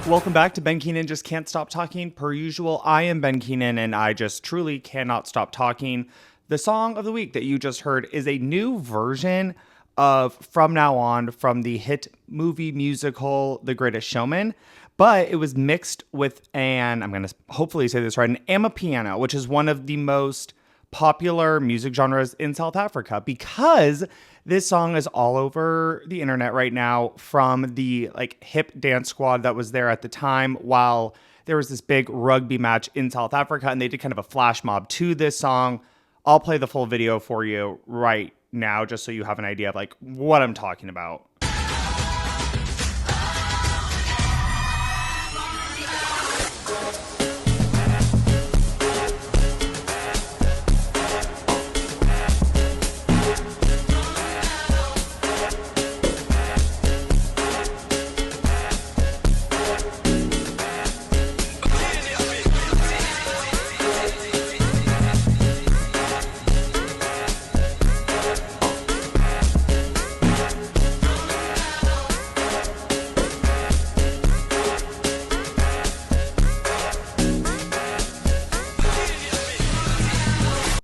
Welcome back to Ben Keenan Just Can't Stop Talking. Per usual, I am Ben Keenan, and I just truly cannot stop talking. The song of the week that you just heard is a new version of From Now On from the hit movie musical The Greatest Showman, but it was mixed with I'm going to hopefully say this right, an amapiano, which is one of the most popular music genres in South Africa, because this song is all over the internet right now from the hip dance squad that was there at the time while there was this big rugby match in South Africa, and they did kind of a flash mob to this song. I'll play the full video for you right now just so you have an idea of what I'm talking about.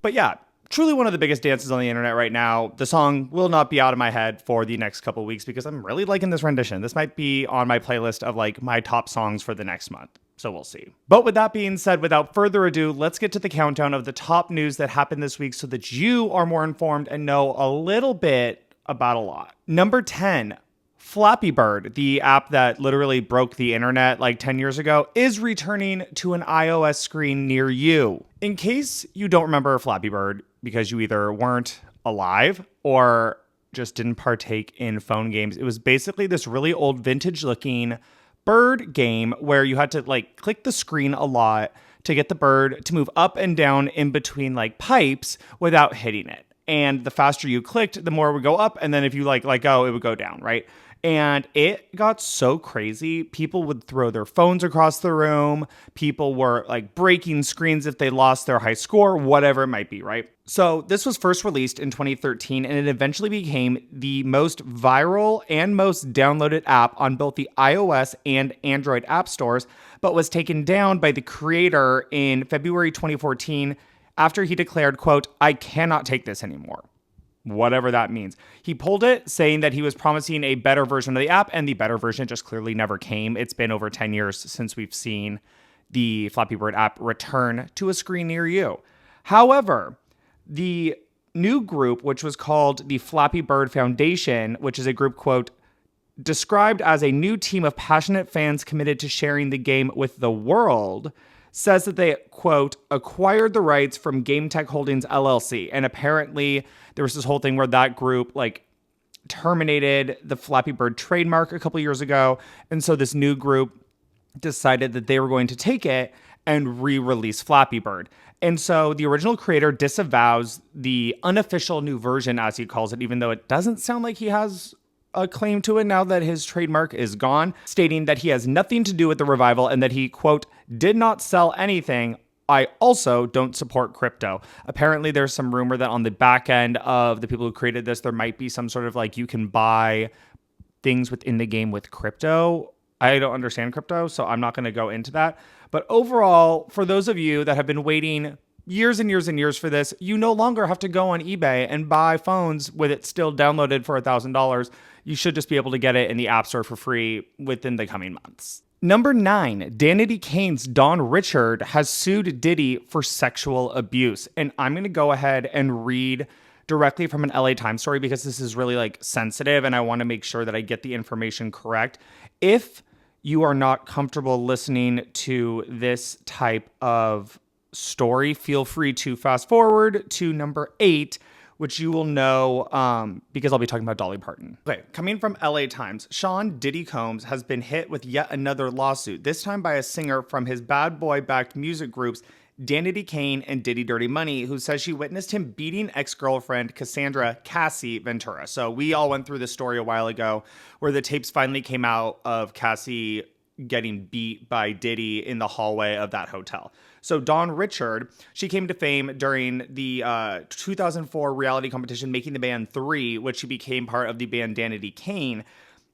But yeah, truly one of the biggest dances on the internet right now. The song will not be out of my head for the next couple of weeks because I'm really liking this rendition. This might be on my playlist of my top songs for the next month. So we'll see. But with that being said, without further ado, let's get to the countdown of the top news that happened this week so that you are more informed and know a little bit about a lot. Number 10. Flappy Bird, the app that literally broke the internet 10 years ago, is returning to an iOS screen near you. In case you don't remember Flappy Bird because you either weren't alive or just didn't partake in phone games, it was basically this really old vintage looking bird game where you had to click the screen a lot to get the bird to move up and down in between pipes without hitting it. And the faster you clicked, the more it would go up. And then if you let go, it would go down, right? And it got so crazy. People would throw their phones across the room. People were breaking screens if they lost their high score, whatever it might be, right? So this was first released in 2013, and it eventually became the most viral and most downloaded app on both the iOS and Android app stores, but was taken down by the creator in February 2014 after he declared, quote, "I cannot take this anymore." Whatever that means. He pulled it, saying that he was promising a better version of the app, and the better version just clearly never came. It's been over 10 years since we've seen the Flappy Bird app return to a screen near you. However, the new group, which was called the Flappy Bird Foundation, which is a group, quote, described as a new team of passionate fans committed to sharing the game with the world, says that they, quote, acquired the rights from Game Tech Holdings LLC. And apparently there was this whole thing where that group terminated the Flappy Bird trademark a couple years ago. And so this new group decided that they were going to take it and re-release Flappy Bird. And so the original creator disavows the unofficial new version, as he calls it, even though it doesn't sound like he has a claim to it now that his trademark is gone, stating that he has nothing to do with the revival and that he, quote, did not sell anything. I also don't support crypto. Apparently there's some rumor that on the back end of the people who created this, there might be some sort of you can buy things within the game with crypto. I don't understand crypto, so I'm not going to go into that. But overall, for those of you that have been waiting years and years and years for this, you no longer have to go on eBay and buy phones with it still downloaded for $1,000. You should just be able to get it in the App Store for free within the coming months. Number 9, Danity Kane's Don Richard has sued Diddy for sexual abuse. And I'm going to go ahead and read directly from an LA Times story because this is really sensitive and I want to make sure that I get the information correct. If you are not comfortable listening to this type of story, feel free to fast forward to number 8, which you will know because I'll be talking about Dolly Parton. Okay, coming from LA Times, Sean Diddy Combs has been hit with yet another lawsuit, this time by a singer from his bad boy-backed music groups Danity Kane and Diddy Dirty Money, who says she witnessed him beating ex-girlfriend Cassie Ventura. So we all went through this story a while ago where the tapes finally came out of Cassie getting beat by Diddy in the hallway of that hotel. So Dawn Richard, she came to fame during the 2004 reality competition Making the Band 3, which she became part of the band Danity Kane,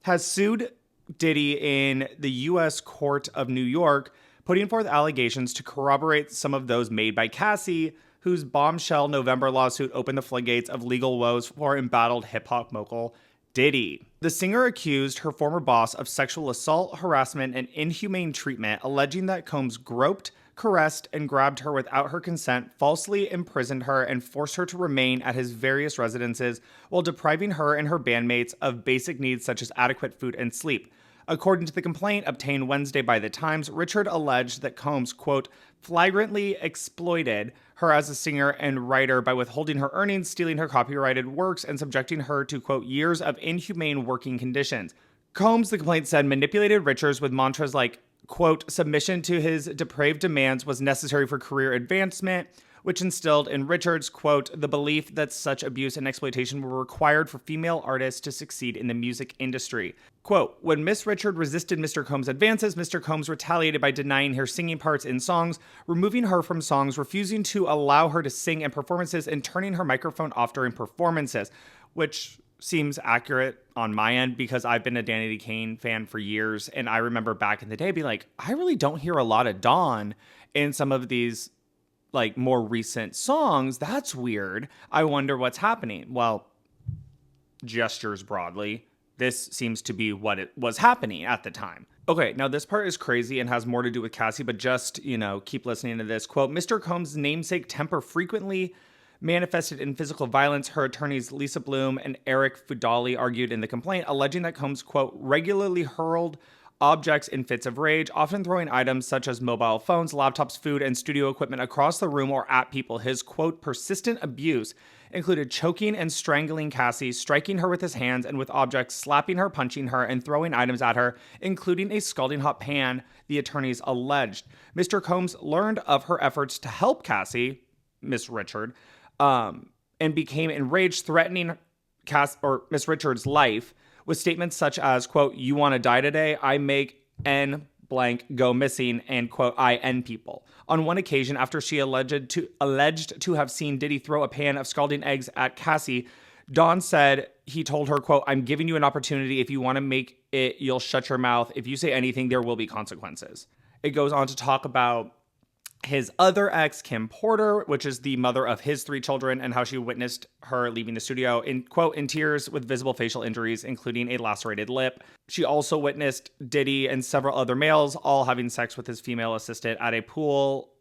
has sued Diddy in the U.S. Court of New York, putting forth allegations to corroborate some of those made by Cassie, whose bombshell November lawsuit opened the floodgates of legal woes for embattled hip-hop mogul Diddy. The singer accused her former boss of sexual assault, harassment, and inhumane treatment, alleging that Combs groped, caressed, and grabbed her without her consent, falsely imprisoned her, and forced her to remain at his various residences while depriving her and her bandmates of basic needs such as adequate food and sleep. According to the complaint obtained Wednesday by The Times, Richard alleged that Combs, quote, flagrantly exploited her as a singer and writer by withholding her earnings, stealing her copyrighted works, and subjecting her to, quote, years of inhumane working conditions. Combs, the complaint said, manipulated Richards with mantras like, quote, submission to his depraved demands was necessary for career advancement, which instilled in Richards, quote, the belief that such abuse and exploitation were required for female artists to succeed in the music industry. Quote, when Miss Richard resisted Mr. Combs' advances, Mr. Combs retaliated by denying her singing parts in songs, removing her from songs, refusing to allow her to sing in performances, and turning her microphone off during performances, which seems accurate on my end because I've been a Danity Kane fan for years, and I remember back in the day being like, I really don't hear a lot of Dawn in some of these like more recent songs. That's weird. I wonder what's happening. Well, gestures broadly, this seems to be what it was happening at the time. Okay, now this part is crazy and has more to do with Cassie, but just, keep listening to this. Quote, Mr. Combs' namesake temper frequently manifested in physical violence, her attorneys Lisa Bloom and Eric Fudali argued in the complaint, alleging that Combs, quote, regularly hurled objects in fits of rage, often throwing items such as mobile phones, laptops, food, and studio equipment across the room or at people. His, quote, persistent abuse included choking and strangling Cassie, striking her with his hands and with objects, slapping her, punching her, and throwing items at her, including a scalding hot pan, the attorneys alleged. Mr. Combs learned of her efforts to help Cassie, Miss Richard, and became enraged, threatening Miss Richard's life with statements such as, quote, you want to die today? I make N blank go missing, and, quote, I end people. On one occasion, after she alleged to have seen Diddy throw a pan of scalding eggs at Cassie, Dawn said he told her, quote, I'm giving you an opportunity. If you want to make it, you'll shut your mouth. If you say anything, there will be consequences. It goes on to talk about his other ex, Kim Porter, which is the mother of his 3 children, and how she witnessed her leaving the studio in, quote, in tears with visible facial injuries, including a lacerated lip. She also witnessed Diddy and several other males all having sex with his female assistant at a pool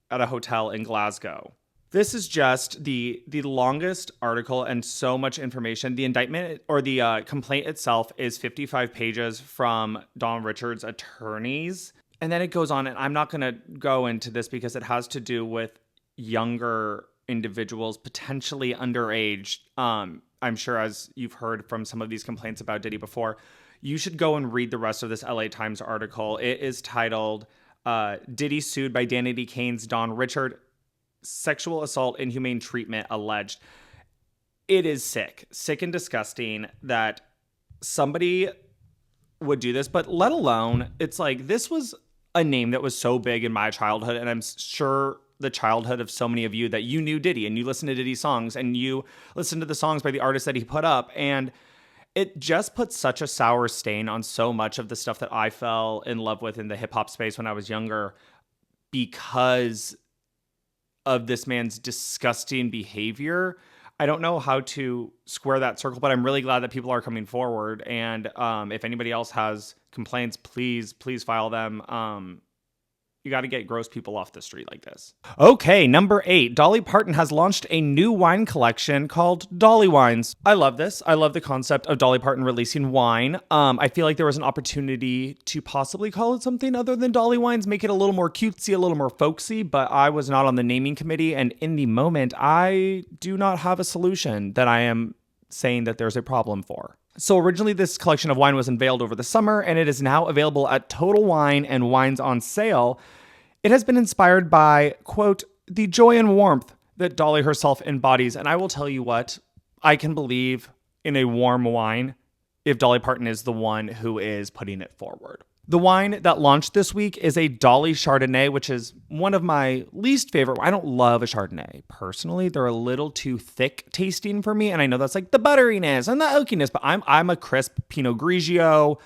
at a hotel in Glasgow. This is just the longest article and so much information. The indictment or the complaint itself is 55 pages from Dawn Richards' attorneys. And then it goes on, and I'm not going to go into this because it has to do with younger individuals, potentially underage. I'm sure, as you've heard from some of these complaints about Diddy before, you should go and read the rest of this LA Times article. It is titled, Diddy Sued by Danity Kane's Dawn Richard, Sexual Assault, Inhumane Treatment Alleged. It is sick and disgusting that somebody would do this, but let alone, it's like, this was a name that was so big in my childhood, and I'm sure the childhood of so many of you, that you knew Diddy and you listened to Diddy's songs and you listened to the songs by the artists that he put up, and it just put such a sour stain on so much of the stuff that I fell in love with in the hip-hop space when I was younger because of this man's disgusting behavior. I don't know how to square that circle, but I'm really glad that people are coming forward. And if anybody else has complaints, please file them. You got to get gross people off the street like this. Okay, number 8. Dolly Parton has launched a new wine collection called Dolly Wines. I love this. I love the concept of Dolly Parton releasing wine. I feel like there was an opportunity to possibly call it something other than Dolly Wines, make it a little more cutesy, a little more folksy, but I was not on the naming committee, and in the moment, I do not have a solution that I am saying that there's a problem for. So originally this collection of wine was unveiled over the summer, and it is now available at Total Wine and Wines on Sale. It has been inspired by, quote, the joy and warmth that Dolly herself embodies. And I will tell you what, I can believe in a warm wine if Dolly Parton is the one who is putting it forward. The wine that launched this week is a Dolly Chardonnay, which is one of my least favorite. I don't love a Chardonnay. Personally, they're a little too thick tasting for me. And I know that's like the butteriness and the oakiness, but I'm a crisp Pinot Grigio,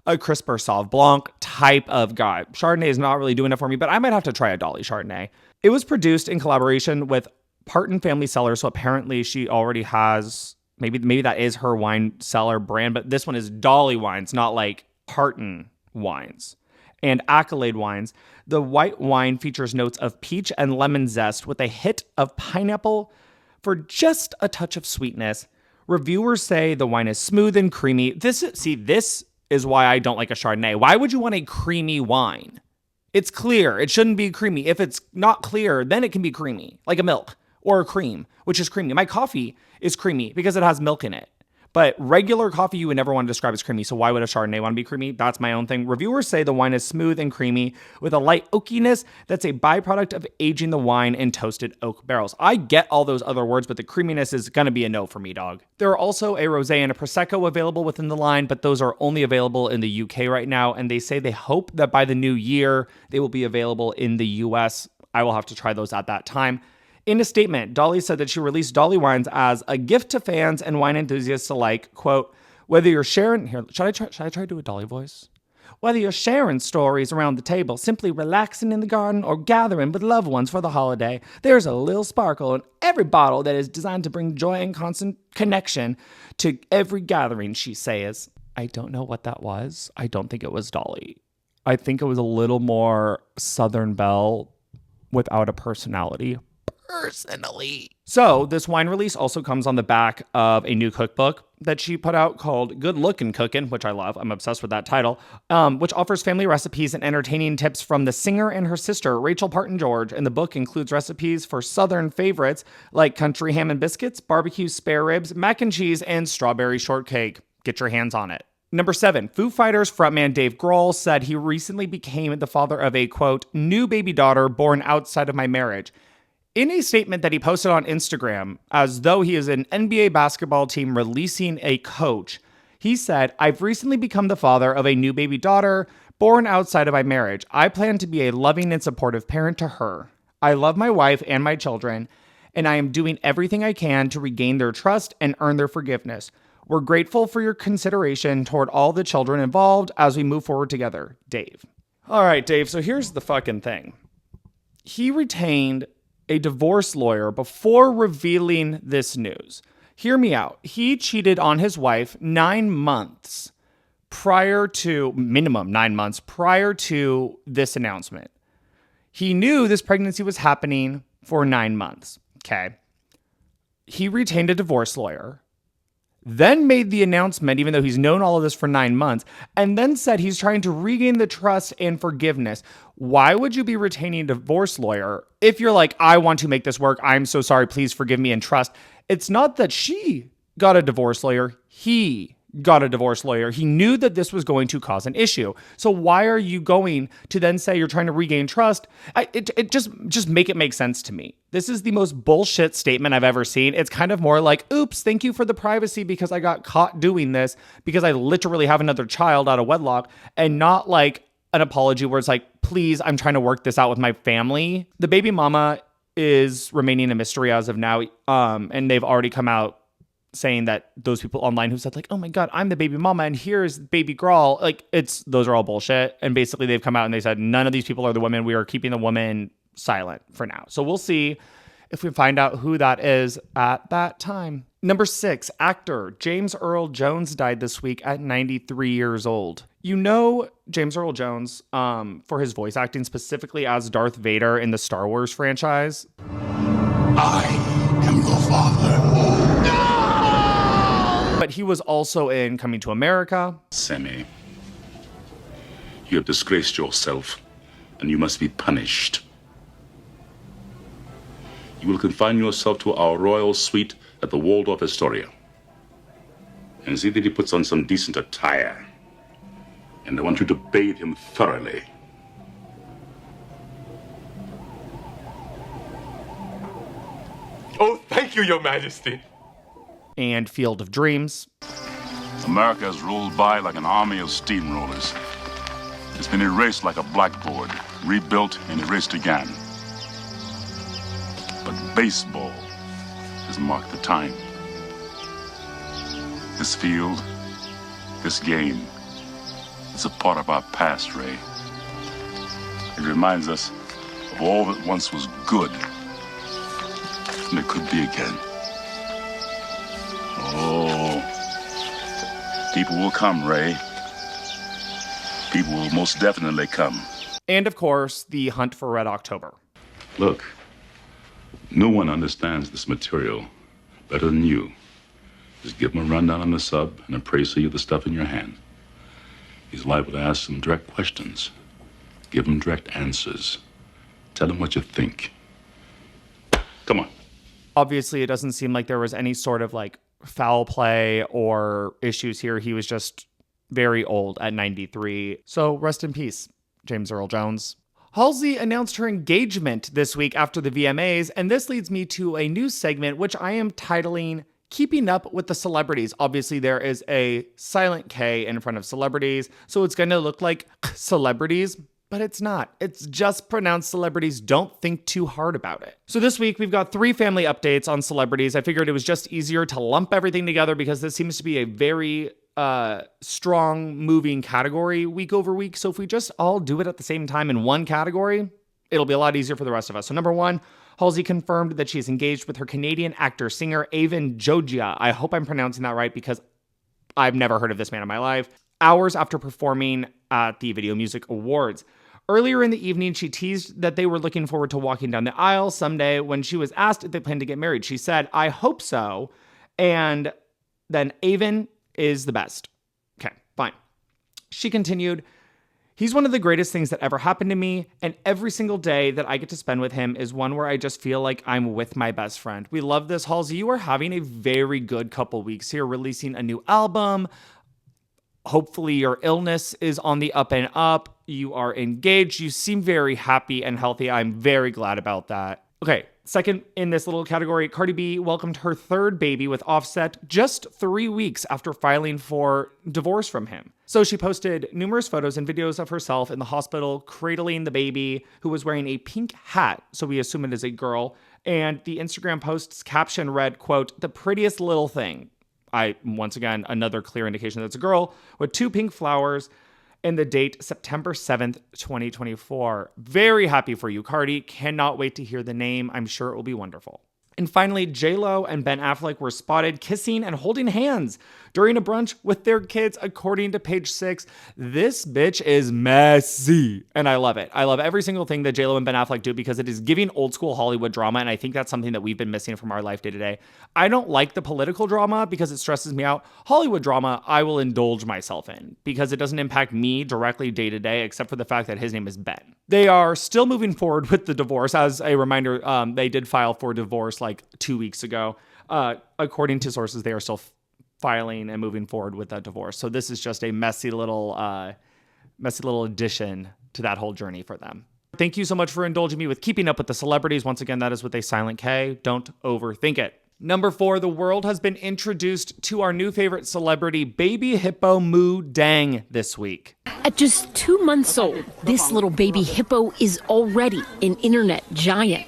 a crisper Sauv Blanc type of guy. Chardonnay is not really doing it for me, but I might have to try a Dolly Chardonnay. It was produced in collaboration with Parton Family Cellar, so apparently she already has, maybe that is her wine cellar brand, but this one is Dolly Wines, not like Parton Wines. And Accolade Wines. The white wine features notes of peach and lemon zest with a hit of pineapple for just a touch of sweetness. Reviewers say the wine is smooth and creamy. This is why I don't like a Chardonnay. Why would you want a creamy wine? It's clear. It shouldn't be creamy. If it's not clear, then it can be creamy, like a milk or a cream, which is creamy. My coffee is creamy because it has milk in it. But regular coffee you would never want to describe as creamy, so why would a Chardonnay want to be creamy? That's my own thing. Reviewers say the wine is smooth and creamy with a light oakiness that's a byproduct of aging the wine in toasted oak barrels. I get all those other words, but the creaminess is going to be a no for me, dog. There are also a Rosé and a Prosecco available within the line, but those are only available in the UK right now, and they say they hope that by the new year, they will be available in the US. I will have to try those at that time. In a statement, Dolly said that she released Dolly Wines as a gift to fans and wine enthusiasts alike. Quote, whether you're sharing... Here, should I try to do a Dolly voice? Whether you're sharing stories around the table, simply relaxing in the garden, or gathering with loved ones for the holiday, there's a little sparkle in every bottle that is designed to bring joy and constant connection to every gathering, she says. I don't know what that was. I don't think it was Dolly. I think it was a little more Southern Belle without a personality. Personally. So this wine release also comes on the back of a new cookbook that she put out called Good Lookin' Cookin', which I love. I'm obsessed with that title, which offers family recipes and entertaining tips from the singer and her sister, Rachel Parton George. And the book includes recipes for Southern favorites like country ham and biscuits, barbecue spare ribs, mac and cheese, and strawberry shortcake. Get your hands on it. Number 7, Foo Fighters frontman Dave Grohl said he recently became the father of a, quote, new baby daughter born outside of my marriage. In a statement that he posted on Instagram, as though he is an NBA basketball team releasing a coach, he said, I've recently become the father of a new baby daughter born outside of my marriage. I plan to be a loving and supportive parent to her. I love my wife and my children, and I am doing everything I can to regain their trust and earn their forgiveness. We're grateful for your consideration toward all the children involved as we move forward together, Dave. All right, Dave, so here's the fucking thing. He retained a divorce lawyer before revealing this news. Hear me out. He cheated on his wife 9 months minimum 9 months prior to this announcement. He knew this pregnancy was happening for 9 months. Okay. He retained a divorce lawyer, then made the announcement, even though he's known all of this for 9 months, and then said he's trying to regain the trust and forgiveness. Why would you be retaining a divorce lawyer if you're like, I want to make this work, I'm so sorry, please forgive me and trust? It's not that she got a divorce lawyer. He got a divorce lawyer. He knew that this was going to cause an issue. So why are you going to then say you're trying to regain trust? It just make it make sense to me. This is the most bullshit statement I've ever seen. It's kind of more like, oops, thank you for the privacy because I got caught doing this because I literally have another child out of wedlock, and not like an apology where it's like, please, I'm trying to work this out with my family. The baby mama is remaining a mystery as of now. And they've already come out saying that those people online who said like, oh my God, I'm the baby mama and here's baby Grohl, like those are all bullshit. And basically they've come out and they said, none of these people are the women. We are keeping the woman silent for now. So we'll see if we find out who that is at that time. Number 6, actor James Earl Jones died this week at 93 years old. You know James Earl Jones for his voice acting, specifically as Darth Vader in the Star Wars franchise. I am your father. But he was also in Coming to America. Sammy, you have disgraced yourself, and you must be punished. You will confine yourself to our royal suite at the Waldorf Astoria, and see that he puts on some decent attire. And I want you to bathe him thoroughly. Oh, thank you, Your Majesty. And Field of Dreams. America has rolled by like an army of steamrollers. It's been erased like a blackboard, rebuilt and erased again. But baseball has marked the time. This field, this game, It's a part of our past, Ray. It reminds us of all that once was good, and it could be again. Oh, people will come, Ray. People will most definitely come. And of course, the hunt for Red October. Look, no one understands this material better than you. Just give him a rundown on the sub and appraise you the stuff in your hand. He's liable to ask some direct questions. Give him direct answers. Tell him what you think. Come on. Obviously, it doesn't seem like there was any sort of like foul play or issues here. He was just very old at 93. So rest in peace, James Earl Jones. Halsey announced her engagement this week after the VMAs, and this leads me to a new segment, which I am titling Keeping Up with the Celebrities. Obviously, there is a silent K in front of celebrities, so it's going to look like celebrities, but it's not. It's just pronounced celebrities. Don't think too hard about it. So this week, we've got 3 family updates on celebrities. I figured it was just easier to lump everything together because this seems to be a very strong moving category week over week. So if we just all do it at the same time in one category, it'll be a lot easier for the rest of us. So number 1, Halsey confirmed that she's engaged with her Canadian actor-singer Avon Jogia. I hope I'm pronouncing that right because I've never heard of this man in my life. Hours after performing at the Video Music Awards. Earlier in the evening, she teased that they were looking forward to walking down the aisle someday. When she was asked if they planned to get married, she said, "I hope so." And then Avon is the best. Okay, fine. She continued, "He's one of the greatest things that ever happened to me, and every single day that I get to spend with him is one where I just feel like I'm with my best friend." We love this, Halsey. You are having a very good couple weeks here, releasing a new album. Hopefully your illness is on the up and up. You are engaged. You seem very happy and healthy. I'm very glad about that. Okay, second in this little category, Cardi B welcomed her 3rd baby with Offset just 3 weeks after filing for divorce from him. So she posted numerous photos and videos of herself in the hospital cradling the baby, who was wearing a pink hat, so we assume it is a girl. And the Instagram post's caption read, quote, "The prettiest little thing." Once again, another clear indication that it's a girl, with 2 pink flowers, and the date September 7th, 2024. Very happy for you, Cardi. Cannot wait to hear the name. I'm sure it will be wonderful. And finally, JLo and Ben Affleck were spotted kissing and holding hands during a brunch with their kids, according to Page 6. This bitch is messy, and I love it. I love every single thing that JLo and Ben Affleck do because it is giving old school Hollywood drama, and I think that's something that we've been missing from our life day to day. I don't like the political drama because it stresses me out. Hollywood drama, I will indulge myself in because it doesn't impact me directly day to day, except for the fact that his name is Ben. They are still moving forward with the divorce. As a reminder, they did file for divorce like 2 weeks ago. According to sources, they are still filing and moving forward with that divorce. So this is just a messy little addition to that whole journey for them. Thank you so much for indulging me with Keeping Up with the Celebrities. Once again, that is with a silent K. Don't overthink it. Number 4, the world has been introduced to our new favorite celebrity, baby hippo Moo Deng, this week. At just 2 months old, this little baby hippo is already an internet giant.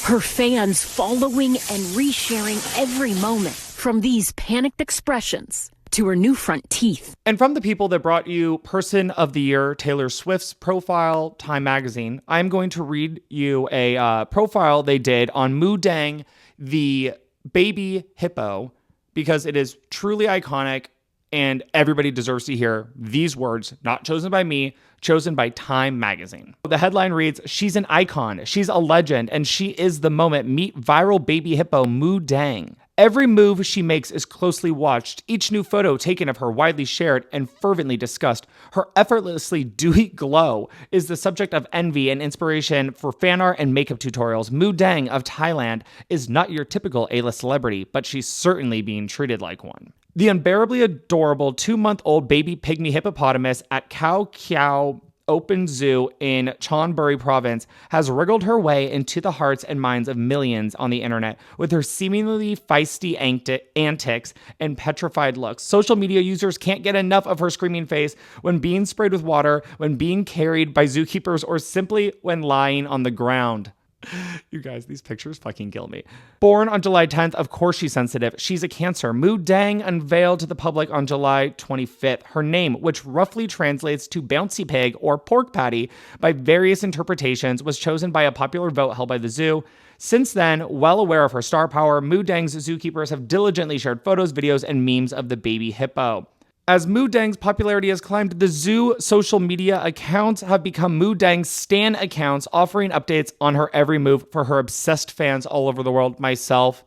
Her fans following and resharing every moment, from these panicked expressions to her new front teeth. And from the people that brought you Person of the Year, Taylor Swift's profile, Time Magazine, I'm going to read you a profile they did on Moo Deng, the baby hippo, because it is truly iconic and everybody deserves to hear these words, not chosen by me, chosen by Time Magazine. The headline reads, "She's an icon, she's a legend, and she is the moment. Meet viral baby hippo Moo Deng. Every move she makes is closely watched, each new photo taken of her widely shared and fervently discussed. Her effortlessly dewy glow is the subject of envy and inspiration for fan art and makeup tutorials. Moo Deng of Thailand is not your typical A-list celebrity, but she's certainly being treated like one." The unbearably adorable 2-month-old baby pygmy hippopotamus at Khao Kiao Open Zoo in Chonburi Province has wriggled her way into the hearts and minds of millions on the internet with her seemingly feisty antics and petrified looks. Social media users can't get enough of her screaming face when being sprayed with water, when being carried by zookeepers, or simply when lying on the ground. You guys, these pictures fucking kill me. Born on July 10th, of course she's sensitive. She's a Cancer. Moo Deng unveiled to the public on July 25th. Her name, which roughly translates to bouncy pig or pork patty by various interpretations, was chosen by a popular vote held by the zoo. Since then, well aware of her star power, Moo Deng's zookeepers have diligently shared photos, videos, and memes of the baby hippo. As Moo Deng's popularity has climbed, the zoo social media accounts have become Moo Deng's stan accounts, offering updates on her every move for her obsessed fans all over the world, myself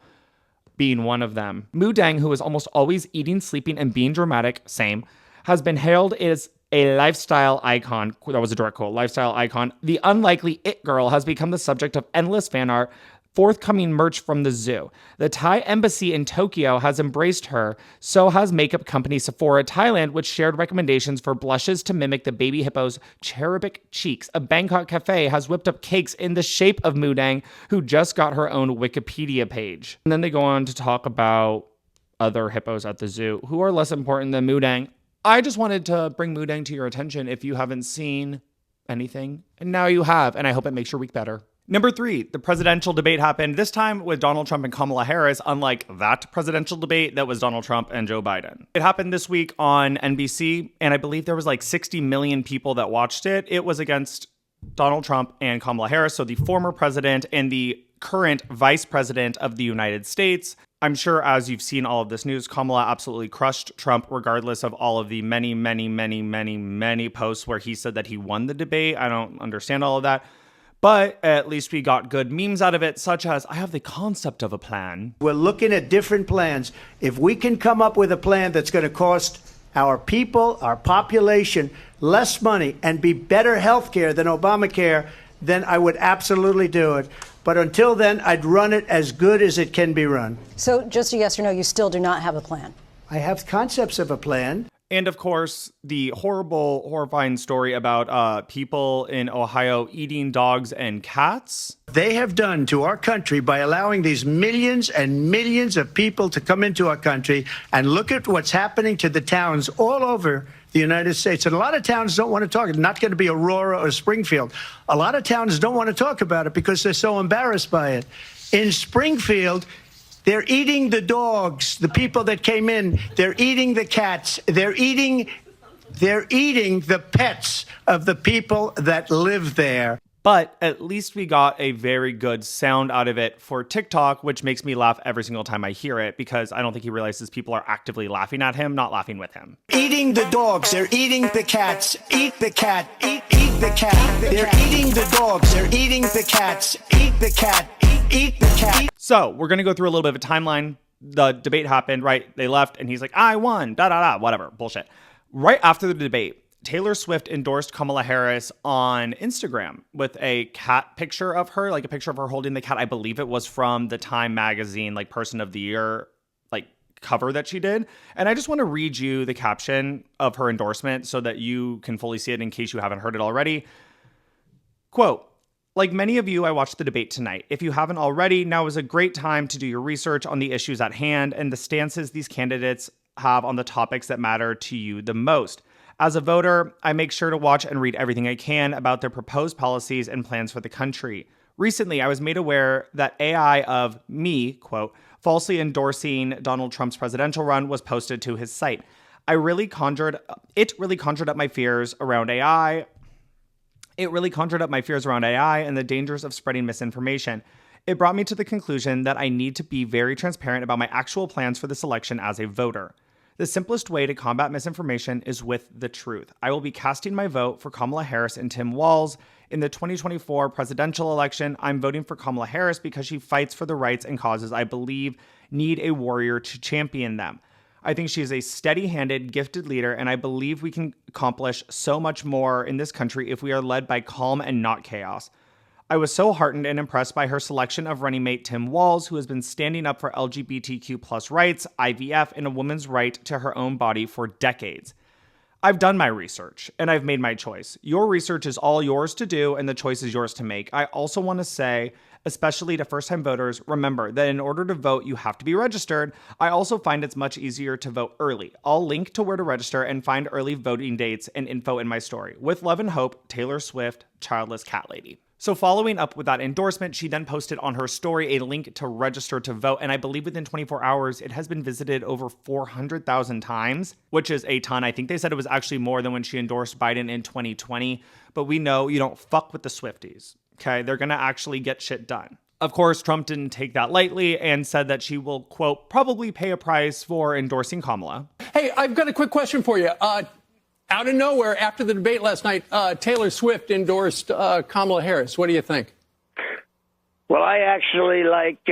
being one of them. Moo Deng, who is almost always eating, sleeping, and being dramatic, same, has been hailed as a lifestyle icon. That was a direct quote, lifestyle icon. The unlikely it girl has become the subject of endless fan art, forthcoming merch from the zoo. The Thai embassy in Tokyo has embraced her, so has makeup company Sephora Thailand, which shared recommendations for blushes to mimic the baby hippo's cherubic cheeks. A Bangkok cafe has whipped up cakes in the shape of Moo Deng, who just got her own Wikipedia page. And then they go on to talk about other hippos at the zoo who are less important than Moo Deng. I just wanted to bring Moo Deng to your attention if you haven't seen anything, and now you have, and I hope it makes your week better. Number 3, the presidential debate happened, this time with Donald Trump and Kamala Harris, unlike that presidential debate that was Donald Trump and Joe Biden. It happened this week on NBC, and I believe there was like 60 million people that watched it. It was against Donald Trump and Kamala Harris, so the former president and the current vice president of the United States. I'm sure as you've seen all of this news, Kamala absolutely crushed Trump, regardless of all of the many posts where he said that he won the debate. I don't understand all of that. But at least we got good memes out of it, such as, I have the concept of a plan. We're looking at different plans. If we can come up with a plan that's going to cost our people, our population, less money and be better health care than Obamacare, then I would absolutely do it. But until then, I'd run it as good as it can be run. So just a yes or no, you still do not have a plan? I have concepts of a plan. And of course, the horrifying story about people in Ohio eating dogs and cats. They have done to our country by allowing these millions and millions of people to come into our country, and look at what's happening to the towns all over the United States. And a lot of towns don't want to talk. It's not going to be Aurora or Springfield. A lot of towns don't want to talk about it because they're so embarrassed by it. In Springfield, they're eating the dogs, the people that came in. They're eating the cats. They're eating the pets of the people that live there. But at least we got a very good sound out of it for TikTok, which makes me laugh every single time I hear it, because I don't think he realizes people are actively laughing at him, not laughing with him. Eating the dogs. They're eating the cats. Eat the cat. Eat the cat. They're eating the dogs. They're eating the cats. Eat the cat. Eat the cat. So we're going to go through a little bit of a timeline. The debate happened, right? They left and he's like, I won, whatever, bullshit. Right after the debate, Taylor Swift endorsed Kamala Harris on Instagram with a cat picture of her, like a picture of her holding the cat. I believe it was from the Time magazine, like Person of the Year, like cover that she did. And I just want to read you the caption of her endorsement so that you can fully see it in case you haven't heard it already. Quote, like many of you, I watched the debate tonight. If you haven't already, now is a great time to do your research on the issues at hand and the stances these candidates have on the topics that matter to you the most. As a voter, I make sure to watch and read everything I can about their proposed policies and plans for the country. Recently, I was made aware that AI of me, quote, falsely endorsing Donald Trump's presidential run was posted to his site. It really conjured up my fears around AI. It really conjured up my fears around AI and the dangers of spreading misinformation. It brought me to the conclusion that I need to be very transparent about my actual plans for this election as a voter. The simplest way to combat misinformation is with the truth. I will be casting my vote for Kamala Harris and Tim Walz. In the 2024 presidential election, I'm voting for Kamala Harris because she fights for the rights and causes I believe need a warrior to champion them. I think she is a steady-handed, gifted leader, and I believe we can accomplish so much more in this country if we are led by calm and not chaos. I was so heartened and impressed by her selection of running mate Tim Walz, who has been standing up for LGBTQ+ rights, IVF, and a woman's right to her own body for decades. I've done my research, and I've made my choice. Your research is all yours to do, and the choice is yours to make. I also want to say, especially to first-time voters, remember that in order to vote, you have to be registered. I also find it's much easier to vote early. I'll link to where to register and find early voting dates and info in my story. With love and hope, Taylor Swift, Childless Cat Lady. So following up with that endorsement, she then posted on her story a link to register to vote. And I believe within 24 hours, it has been visited over 400,000 times, which is a ton. I think they said it was actually more than when she endorsed Biden in 2020. But we know you don't fuck with the Swifties, okay? They're going to actually get shit done. Of course, Trump didn't take that lightly and said that she will, quote, probably pay a price for endorsing Kamala. Hey, I've got a quick question for you. Out of nowhere, after the debate last night, Taylor Swift endorsed Kamala Harris. What do you think? Well, I actually like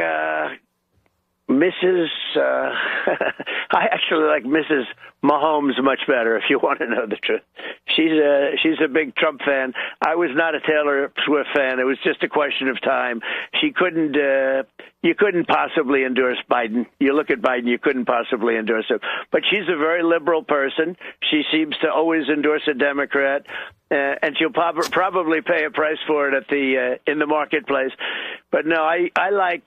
Mrs. I actually like Mrs. Mahomes much better, if you want to know the truth. She's a big Trump fan. I was not a Taylor Swift fan. It was just a question of time. She couldn't. You couldn't possibly endorse Biden. You look at Biden, you couldn't possibly endorse him. But she's a very liberal person. She seems to always endorse a Democrat, and she'll probably pay a price for it at in the marketplace. But no, I like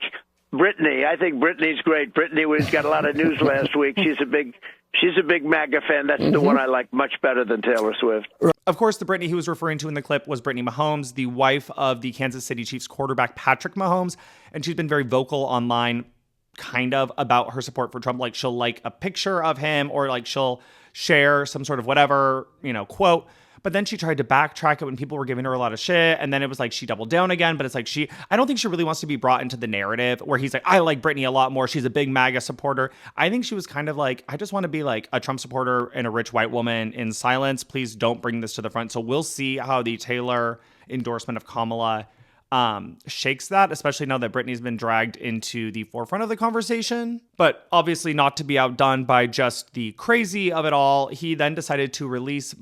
Brittany. I think Brittany's great. Brittany got a lot of news last week. She's a big MAGA fan. That's the one I like much better than Taylor Swift. Of course, the Brittany he was referring to in the clip was Brittany Mahomes, the wife of the Kansas City Chiefs quarterback Patrick Mahomes. And she's been very vocal online, kind of, about her support for Trump. Like, she'll like a picture of him, or like she'll share some sort of whatever, quote. But then she tried to backtrack it when people were giving her a lot of shit. And then it was like she doubled down again. But it's like I don't think she really wants to be brought into the narrative where he's like, I like Brittany a lot more. She's a big MAGA supporter. I think she was kind of like, I just want to be like a Trump supporter and a rich white woman in silence. Please don't bring this to the front. So we'll see how the Taylor endorsement of Kamala shakes that, especially now that Brittany's been dragged into the forefront of the conversation. But obviously not to be outdone by just the crazy of it all, he then decided to release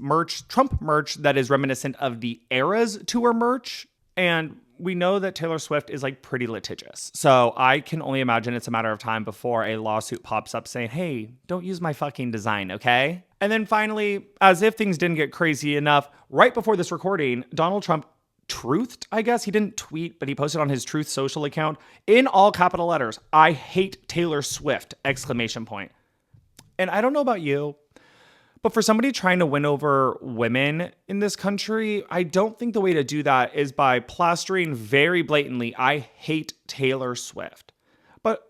Trump merch that is reminiscent of the Eras tour merch. And we know that Taylor Swift is like pretty litigious. So I can only imagine it's a matter of time before a lawsuit pops up saying, hey, don't use my fucking design, okay? And then finally, as if things didn't get crazy enough, right before this recording, Donald Trump truthed, I guess. He didn't tweet, but he posted on his Truth Social account in all capital letters, I hate Taylor Swift, ! And I don't know about you, but for somebody trying to win over women in this country, I don't think the way to do that is by plastering very blatantly, I hate Taylor Swift. But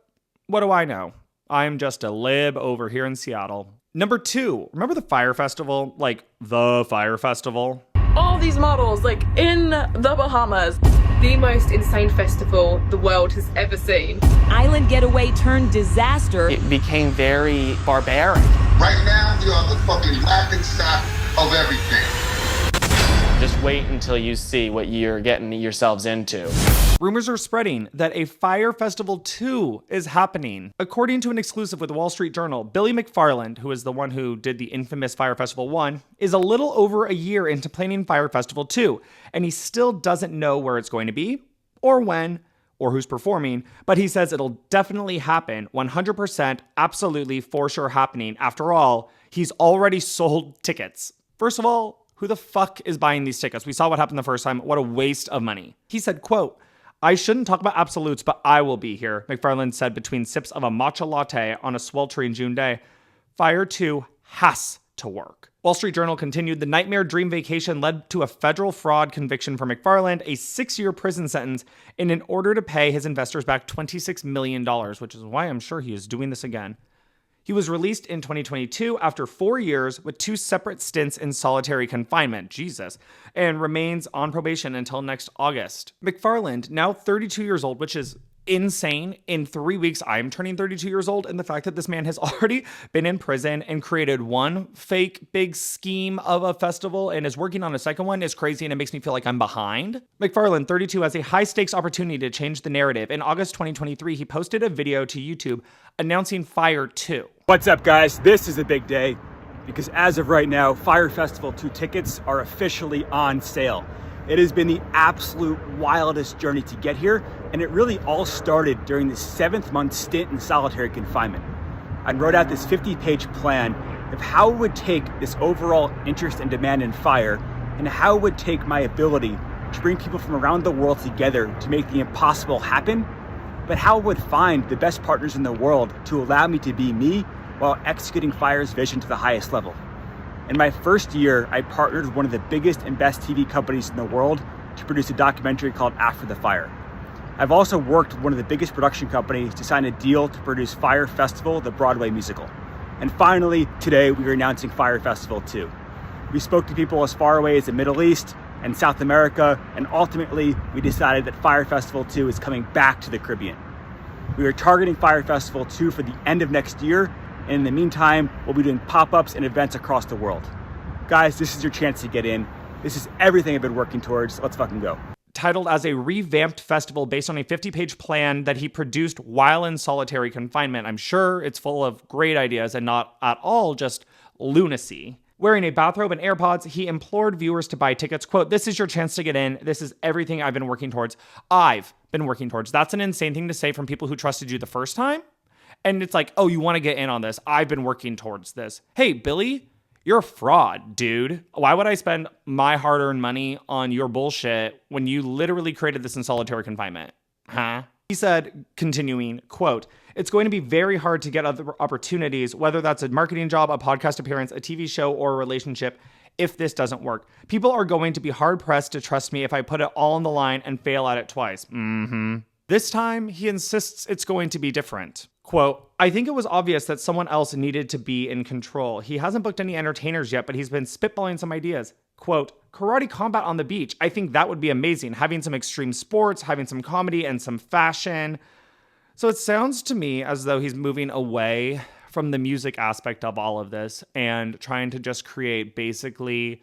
what do I know? I'm just a lib over here in Seattle. Number 2, remember the Fyre Festival? Like the Fyre Festival? All these models, like in the Bahamas. The most insane festival the world has ever seen. Island getaway turned disaster. It became very barbaric. Right now, we are the fucking laughing stock of everything. Just wait until you see what you're getting yourselves into. Rumors are spreading that a Fyre Festival 2 is happening. According to an exclusive with the Wall Street Journal, Billy McFarland, who is the one who did the infamous Fyre Festival 1, is a little over a year into planning Fyre Festival 2, and he still doesn't know where it's going to be, or when, or who's performing, but he says it'll definitely happen, 100%, absolutely, for sure happening. After all, he's already sold tickets. First of all, who the fuck is buying these tickets? We saw what happened the first time. What a waste of money. He said, quote, I shouldn't talk about absolutes, but I will be here, McFarland said between sips of a matcha latte on a sweltering June day. Fyre 2 has to work. Wall Street Journal continued, the nightmare dream vacation led to a federal fraud conviction for McFarland, a 6-year prison sentence, in order to pay his investors back $26 million, which is why I'm sure he is doing this again. He was released in 2022 after 4 years with 2 separate stints in solitary confinement, Jesus, and remains on probation until next August. McFarland, now 32 years old, which is insane. In 3 weeks, I'm turning 32 years old, and the fact that this man has already been in prison and created one fake big scheme of a festival and is working on a second one is crazy, and it makes me feel like I'm behind. McFarland, 32, has a high-stakes opportunity to change the narrative. In August 2023, he posted a video to YouTube announcing Fyre 2. What's up, guys? This is a big day because as of right now, Fyre Festival 2 tickets are officially on sale. It has been the absolute wildest journey to get here, and it really all started during the 7th-month stint in solitary confinement. I wrote out this 50-page plan of how it would take this overall interest and demand in Fyre, and how it would take my ability to bring people from around the world together to make the impossible happen, but how it would find the best partners in the world to allow me to be me while executing Fyre's vision to the highest level. In my first year, I partnered with one of the biggest and best TV companies in the world to produce a documentary called After the Fire. I've also worked with one of the biggest production companies to sign a deal to produce Fyre Festival, the Broadway musical. And finally, today we are announcing Fyre Festival 2. We spoke to people as far away as the Middle East and South America, and ultimately we decided that Fyre Festival 2 is coming back to the Caribbean. We are targeting Fyre Festival 2 for the end of next year, and in the meantime, we'll be doing pop-ups and events across the world. Guys, this is your chance to get in. This is everything I've been working towards. Let's fucking go. Titled as a revamped festival based on a 50-page plan that he produced while in solitary confinement. I'm sure it's full of great ideas and not at all just lunacy. Wearing a bathrobe and AirPods, he implored viewers to buy tickets. Quote, "This is your chance to get in. This is everything I've been working towards. I've been working towards." That's an insane thing to say from people who trusted you the first time. And it's like, oh, you want to get in on this. I've been working towards this. Hey, Billy, you're a fraud, dude. Why would I spend my hard-earned money on your bullshit when you literally created this in solitary confinement? Huh? He said, continuing, quote, "It's going to be very hard to get other opportunities, whether that's a marketing job, a podcast appearance, a TV show, or a relationship, if this doesn't work. People are going to be hard-pressed to trust me if I put it all on the line and fail at it twice." This time, he insists it's going to be different. Quote, "I think it was obvious that someone else needed to be in control. He hasn't booked any entertainers yet, but he's been spitballing some ideas. Quote, karate combat on the beach. I think that would be amazing. Having some extreme sports, having some comedy and some fashion." So it sounds to me as though he's moving away from the music aspect of all of this and trying to just create basically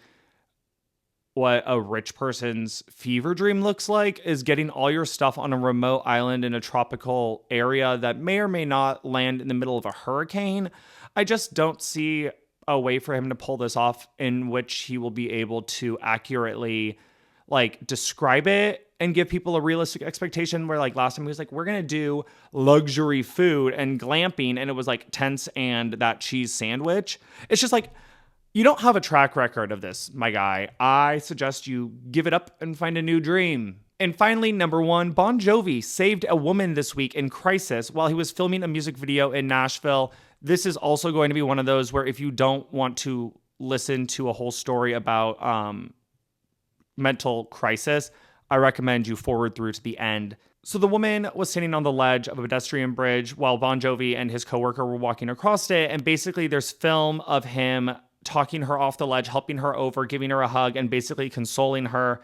what a rich person's fever dream looks like, is getting all your stuff on a remote island in a tropical area that may or may not land in the middle of a hurricane. I just don't see a way for him to pull this off in which he will be able to accurately describe it and give people a realistic expectation, where last time he was like, we're going to do luxury food and glamping, and it was tents and that cheese sandwich. It's just you don't have a track record of this, my guy. I suggest you give it up and find a new dream. And finally, number 1, Bon Jovi saved a woman this week in crisis while he was filming a music video in Nashville. This is also going to be one of those where if you don't want to listen to a whole story about mental crisis, I recommend you forward through to the end. So the woman was standing on the ledge of a pedestrian bridge while Bon Jovi and his coworker were walking across it. And basically there's film of him talking her off the ledge, helping her over, giving her a hug, and basically consoling her,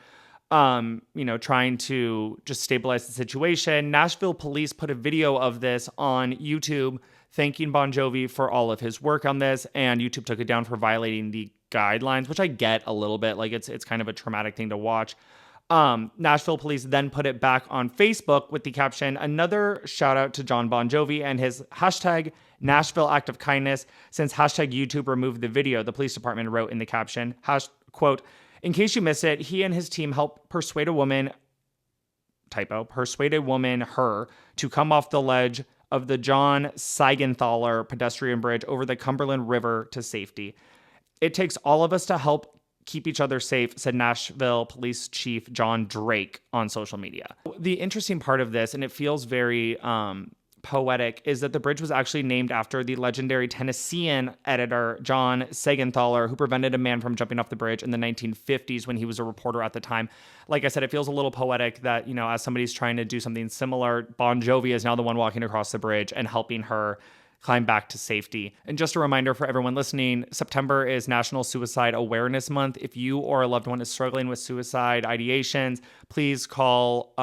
trying to just stabilize the situation. Nashville police put a video of this on YouTube, thanking Bon Jovi for all of his work on this, and YouTube took it down for violating the guidelines, which I get a little bit. It's kind of a traumatic thing to watch. Nashville police then put it back on Facebook with the caption, "Another shout out to John Bon Jovi and his hashtag Nashville act of kindness since hashtag YouTube removed the video," the police department wrote in the caption. Quote, "In case you missed it, he and his team helped persuade a woman, her, to come off the ledge of the John Siegenthaler pedestrian bridge over the Cumberland River to safety. It takes all of us to help keep each other safe," said Nashville Police Chief John Drake on social media. The interesting part of this, and it feels very poetic, is that the bridge was actually named after the legendary Tennessean editor John Siegenthaler, who prevented a man from jumping off the bridge in the 1950s when he was a reporter at the time. Like I said, it feels a little poetic that, as somebody's trying to do something similar, Bon Jovi is now the one walking across the bridge and helping her climb back to safety. And just a reminder for everyone listening, September is National Suicide Awareness Month. If you or a loved one is struggling with suicide ideations, please call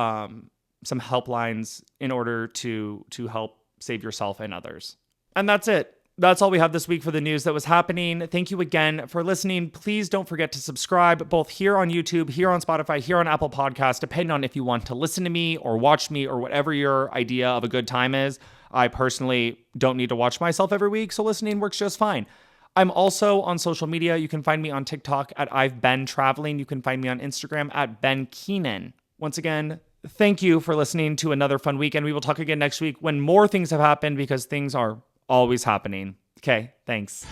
some helplines in order to help save yourself and others. And that's it. That's all we have this week for the news that was happening. Thank you again for listening. Please don't forget to subscribe both here on YouTube, here on Spotify, here on Apple Podcasts, depending on if you want to listen to me or watch me or whatever your idea of a good time is. I personally don't need to watch myself every week, so listening works just fine. I'm also on social media. You can find me on TikTok at I've Been Traveling. You can find me on Instagram at Ben Keenan. Once again, thank you for listening to another fun weekend. We will talk again next week when more things have happened, because things are always happening. Okay, thanks.